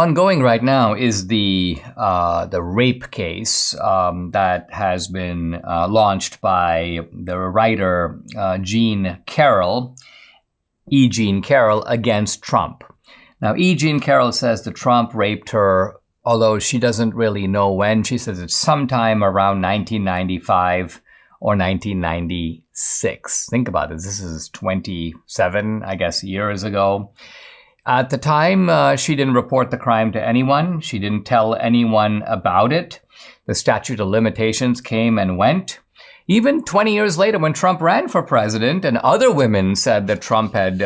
Ongoing right now is the rape case that has been launched by the writer Jean Carroll, E. Jean Carroll, against Trump. Now, E. Jean Carroll says that Trump raped her, although she doesn't really know when. She says it's sometime around 1995 or 1996. Think about this. This is 27, I guess, years ago. At the time, she didn't report the crime to anyone. She didn't tell anyone about it. The statute of limitations came and went. Even 20 years later, when Trump ran for president and other women said that Trump had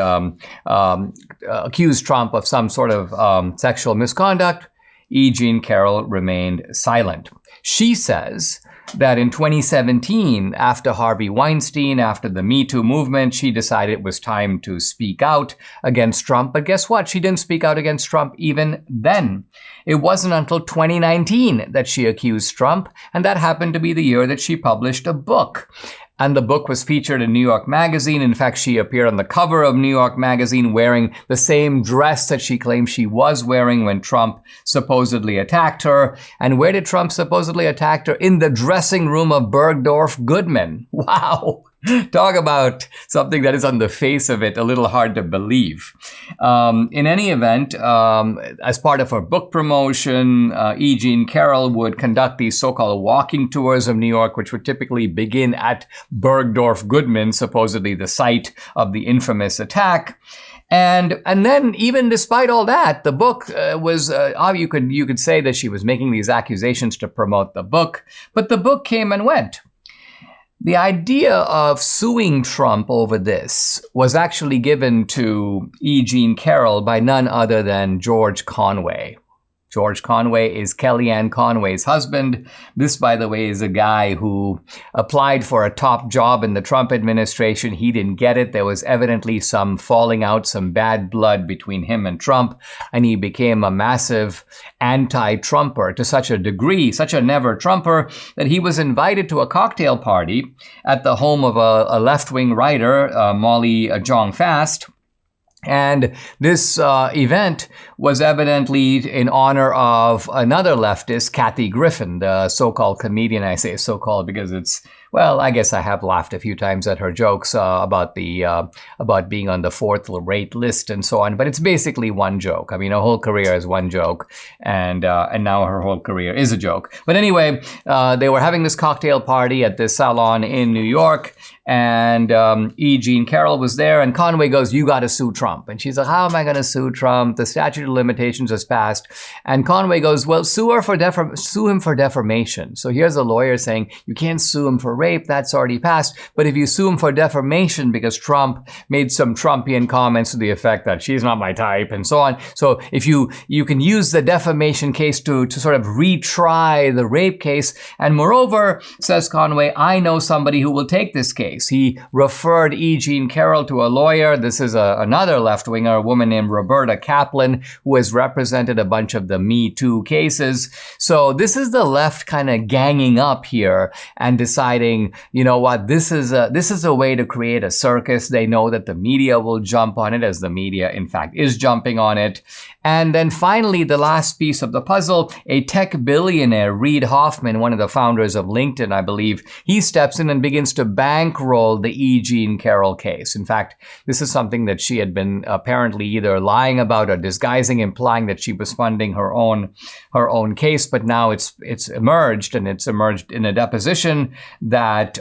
accused Trump of some sort of sexual misconduct, E. Jean Carroll remained silent. She says that in 2017, after Harvey Weinstein, after the Me Too movement, she decided it was time to speak out against Trump. But guess what? She didn't speak out against Trump even then. It wasn't until 2019 that she accused Trump, and that happened to be the year that she published a book. And the book was featured in New York Magazine. In fact, she appeared on the cover of New York Magazine wearing the same dress that she claimed she was wearing when Trump supposedly attacked her. And where did Trump supposedly attack her? In the dressing room of Bergdorf Goodman. Wow. Talk about something that is on the face of it a little hard to believe. In any event, as part of her book promotion, E. Jean Carroll would conduct these so-called walking tours of New York, which would typically begin at Bergdorf Goodman, supposedly the site of the infamous attack. And then, even despite all that, the book was, you could say that she was making these accusations to promote the book, but the book came and went. The idea of suing Trump over this was actually given to E. Jean Carroll by none other than George Conway. George Conway is Kellyanne Conway's husband. This, by the way, is a guy who applied for a top job in the Trump administration. He didn't get it. There was evidently some falling out, some bad blood between him and Trump, and he became a massive anti-Trumper to such a degree, such a never-Trumper, that he was invited to a cocktail party at the home of a left-wing writer, Molly Jong-Fast. And this event was evidently in honor of another leftist, Kathy Griffin, the so-called comedian. I say so-called because it's, well, I guess I have laughed a few times at her jokes about being on the fourth rate list and so on. But it's basically one joke. I mean, her whole career is one joke, and now her whole career is a joke. But anyway, they were having this cocktail party at this salon in New York. And E. Jean Carroll was there, and Conway goes, "You got to sue Trump." And she's like, "How am I going to sue Trump? The statute of limitations has passed." And Conway goes, "Well, sue him for defamation." So here's a lawyer saying, you can't sue him for rape, that's already passed. But if you sue him for defamation because Trump made some Trumpian comments to the effect that she's not my type and so on. So if you can use the defamation case to sort of retry the rape case. And moreover, says Conway, I know somebody who will take this case. He referred E. Jean Carroll to a lawyer. This is another left-winger, a woman named Roberta Kaplan, who has represented a bunch of the Me Too cases. So this is the left kind of ganging up here and deciding, you know what, this is a way to create a circus. They know that the media will jump on it, as the media, in fact, is jumping on it. And then finally, the last piece of the puzzle, a tech billionaire, Reid Hoffman, one of the founders of LinkedIn, I believe, he steps in and begins to bankroll the E. Jean Carroll case. In fact, this is something that she had been apparently either lying about or disguising, implying that she was funding her own case. But now it's emerged, and it's emerged in a deposition that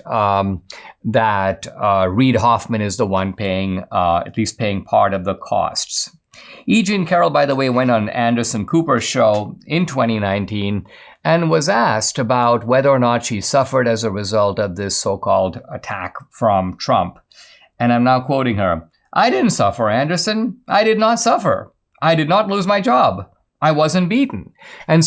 Reid Hoffman is the one paying part of the costs. E. Jean Carroll, by the way, went on Anderson Cooper's show in 2019 and was asked about whether or not she suffered as a result of this so-called attack from Trump. And I'm now quoting her, "I didn't suffer, Anderson. I did not suffer. I did not lose my job. I wasn't beaten." And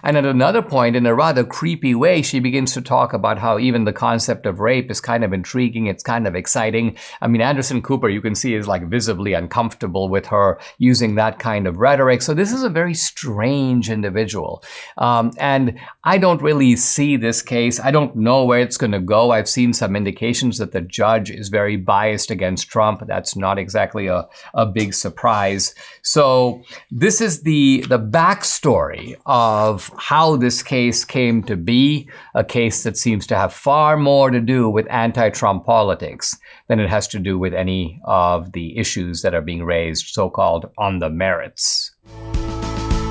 at another point, in a rather creepy way, she begins to talk about how even the concept of rape is kind of intriguing. It's kind of exciting. I mean, Anderson Cooper, you can see, is like visibly uncomfortable with her using that kind of rhetoric. So this is a very strange individual. And I don't really see this case. I don't know where it's going to go. I've seen some indications that the judge is very biased against Trump. That's not exactly a big surprise. So this is the the backstory of how this case came to be, a case that seems to have far more to do with anti-Trump politics than it has to do with any of the issues that are being raised, so-called on the merits.